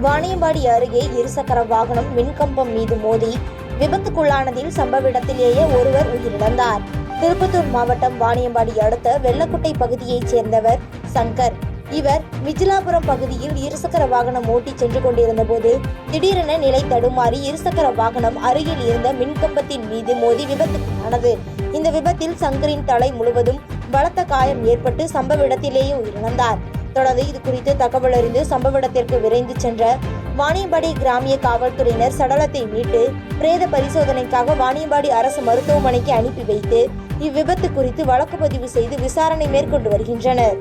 வாணியம்பாடி அருகே இருசக்கர வாகனம் மின்கம்பம் மீது மோதி விபத்துக்குள்ளானதில் சம்பவ இடத்திலேயே ஒருவர் உயிரிழந்தார். திருப்பத்தூர் மாவட்டம் வாணியம்பாடி அடுத்த வெள்ளக்குட்டை பகுதியைச் சேர்ந்தவர் சங்கர். இவர் மிஜிலாபுரம் பகுதியில் இருசக்கர வாகனம் ஓட்டி சென்று கொண்டிருந்த போது திடீரென நிலை தடுமாறி இருசக்கர வாகனம் அருகில் இருந்த மின்கம்பத்தின் மீது மோதி விபத்துக்குள்ளானது. இந்த விபத்தில் சங்கரின் தலை முழுவதும் பலத்த காயம் ஏற்பட்டு சம்பவ இடத்திலேயே உயிரிழந்தார். தொடர்ந்து இது குறித்து தகவல் அறிந்து சம்பவ இடத்திற்கு விரைந்து சென்ற வாணியம்பாடி கிராமிய காவல்துறையினர் சடலத்தை மீட்டு பிரேத பரிசோதனைக்காக வாணியம்பாடி அரசு மருத்துவமனைக்கு அனுப்பி வைத்து இவ்விபத்து குறித்து வழக்கு பதிவு செய்து விசாரணை மேற்கொண்டு வருகின்றனர்.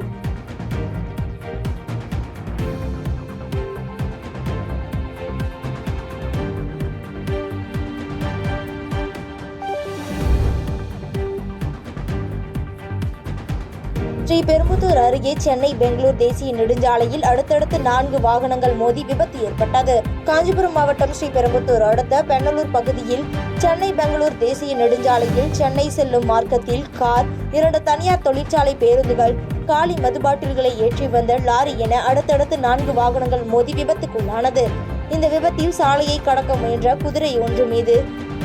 ஸ்ரீபெரும்புதூர் அருகே சென்னை பெங்களூர் தேசிய நெடுஞ்சாலையில் அடுத்தடுத்து 4 வாகனங்கள் மோதி விபத்து ஏற்பட்டது. காஞ்சிபுரம் மாவட்டம் ஸ்ரீபெரும்புதூர் அடுத்த பெண்ணலூர் பகுதியில் சென்னை பெங்களூர் தேசிய நெடுஞ்சாலையில் சென்னை செல்லும் மார்க்கத்தில் கார், 2 தனியார் தொழிற்சாலை பேருந்துகள், காலி மதுபாட்டில்களை ஏற்றி வந்த லாரி என அடுத்தடுத்து 4 வாகனங்கள் மோதி விபத்துக்குள்ளானது. இந்த விபத்தில் சாலையை கடக்க முயன்ற குதிரை ஒன்று மீது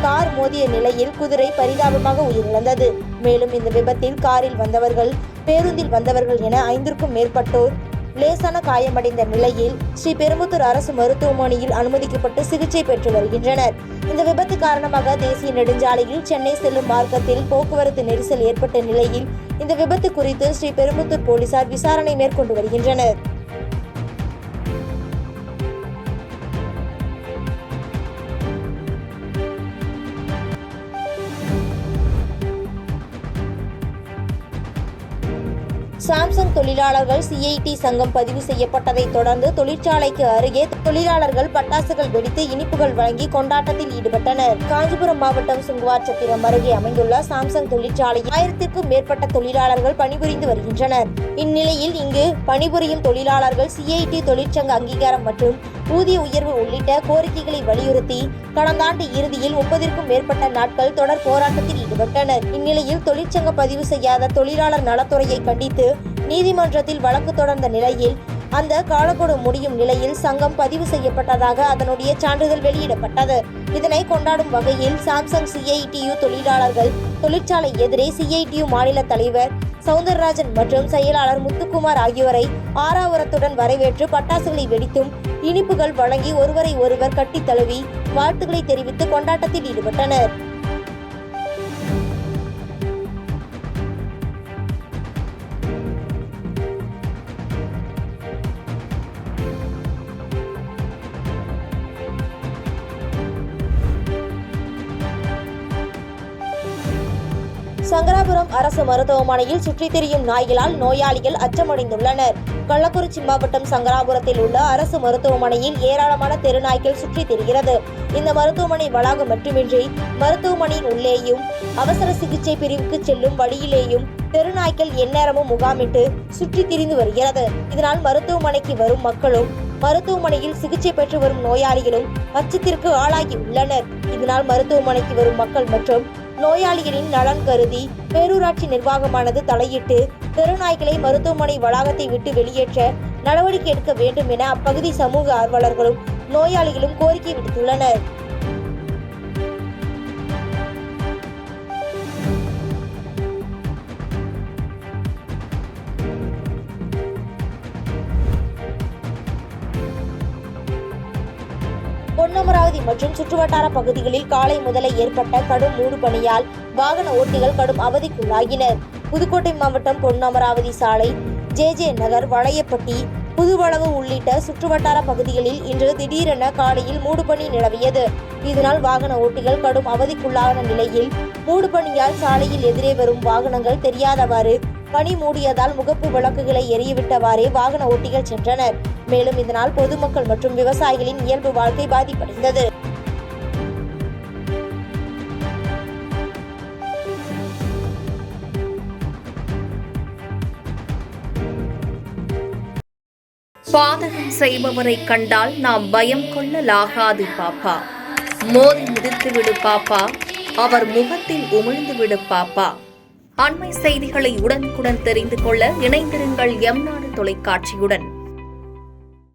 கார் மோதிய நிலையில் குதிரை பரிதாபமாக உயிரிழந்தது. மேலும் இந்த விபத்தில் காரில் வந்தவர்கள், பேருந்தில் வந்தவர்கள் என 5க்கும் மேற்பட்டோர் லேசான காயமடைந்த நிலையில் ஸ்ரீபெரும்புதூர் அரசு மருத்துவமனையில் அனுமதிக்கப்பட்டு சிகிச்சை பெற்று வருகின்றனர். இந்த விபத்து காரணமாக தேசிய நெடுஞ்சாலையில் சென்னை செல்லும் மார்க்கத்தில் போக்குவரத்து நெரிசல் ஏற்பட்ட நிலையில் இந்த விபத்து குறித்து ஸ்ரீபெரும்புதூர் போலீசார் விசாரணை மேற்கொண்டு வருகின்றனர். சாம்சங் தொழிலாளர்கள் சிஐடி சங்கம் பதிவு செய்யப்பட்டதை தொடர்ந்து தொழிற்சாலைக்கு அருகே தொழிலாளர்கள் பட்டாசுகள் வெடித்து இனிப்புகள் வழங்கி கொண்டாட்டத்தில் ஈடுபட்டனர். காஞ்சிபுரம் மாவட்டம் சுங்குவார்சத்திரம் அருகே அமைந்துள்ள சாம்சங் தொழிற்சாலையில் 1000க்கும் மேற்பட்ட தொழிலாளர்கள் பணிபுரிந்து வருகின்றனர். இந்நிலையில் இங்கு பணிபுரியும் தொழிலாளர்கள் சிஐடி தொழிற்சங்க அங்கீகாரம் மற்றும் ஊதிய உயர்வு உள்ளிட்ட கோரிக்கைகளை வலியுறுத்தி கடந்த ஆண்டு இறுதியில் 30க்கும் மேற்பட்ட நாட்கள் தொடர் போராட்டத்தில் ஈடுபட்டனர். இந்நிலையில் தொழிற்சங்க பதிவு செய்யாத தொழிலாளர் நலத்துறையை கண்டித்து நீதிமன்றத்தில் வழக்கு தொடர்ந்த நிலையில் அந்த காலக்கெடு முடியும் நிலையில் சங்கம் பதிவு செய்யப்பட்டதாக அதனுடைய சான்றிதழ் வெளியிடப்பட்டது. இதனை கொண்டாடும் வகையில் சாம்சங் சிஐடியு தொழிலாளர்கள் தொழிற்சாலை எதிரே சிஐடியு மாநில தலைவர் சவுந்தரராஜன் மற்றும் செயலாளர் முத்துக்குமார் ஆகியோரை ஆரவாரத்துடன் வரவேற்று பட்டாசுகளை வெடித்தும் இனிப்புகள் வழங்கி ஒருவரை ஒருவர் கட்டி தழுவி வாழ்த்துக்களை தெரிவித்து கொண்டாட்டத்தில் ஈடுபட்டனர். சங்கராபுரம் அரசு மருத்துவமனையில் சுற்றித் திரியும் நாய்களால் நோயாளிகள் அச்சமடைந்துள்ளனர். கள்ளக்குறிச்சி மாவட்டம் சங்கராபுரத்தில் உள்ள அரசு மருத்துவமனையில் ஏராளமான தெருநாய்கள் சுற்றித் திரிகிறது. இந்த மருத்துவமனை வளாகம் மட்டுமின்றி மருத்துவமனையின் உள்ளேயும் அவசர சிகிச்சை பிரிவுக்கு செல்லும் வழியிலேயும் தெருநாய்கள் எந்நேரமும் முகாமிட்டு சுற்றித் திரிந்து வருகிறது. இதனால் மருத்துவமனைக்கு வரும் மக்களும் மருத்துவமனையில் சிகிச்சை பெற்று வரும் நோயாளிகளும் அச்சத்திற்கு ஆளாகி உள்ளனர். இதனால் மருத்துவமனைக்கு வரும் மக்கள் மற்றும் நோயாளிகளின் நலன் கருதி பேரூராட்சி நிர்வாகமானது தலையிட்டு தெருநாய்களை மருத்துவமனை வளாகத்தை விட்டு வெளியேற்ற நடவடிக்கை எடுக்க வேண்டும் என அப்பகுதி சமூக ஆர்வலர்களும் நோயாளிகளும் கோரிக்கை விடுத்துள்ளனர். பொன்னமராவதி மற்றும் சுற்றுவட்டார பகுதிகளில் காலை முதலே ஏற்பட்ட கடும் மூடு பனியால் வாகன ஓட்டிகள் கடும் அவதிக்குள்ளாகினர். புதுக்கோட்டை மாவட்டம் பொன்னமராவதி சாலை, ஜே நகர், வளையப்பட்டி, புதுவளவு உள்ளிட்ட சுற்றுவட்டார பகுதிகளில் இன்று திடீரென காலையில் மூடுபனி நிலவியது. இதனால் வாகன ஓட்டிகள் கடும் அவதிக்குள்ளான நிலையில் மூடுபனியால் சாலையில் எதிரே வரும் வாகனங்கள் தெரியாதவாறு பனி மூடியதால் முகப்பு விளக்குகளை எரியவிட்டவாறே வாகன ஓட்டிகள் சென்றனர். மேலும் இதனால் பொதுமக்கள் மற்றும் விவசாயிகளின் இயல்பு வாழ்க்கை பாதிப்படைந்தது. பாதகம் செய்பவரை கண்டால் நாம் பயம் கொள்ளலாகாது பாப்பா. மோதி மிதித்து விடு பாப்பா, அவர் முகத்தில் உமிழ்ந்துவிடு பாப்பா. அண்மை செய்திகளை உடனுக்குடன் தெரிந்து கொள்ள இணைந்திருங்கள் எம் நாடு தொலைக்காட்சியுடன்.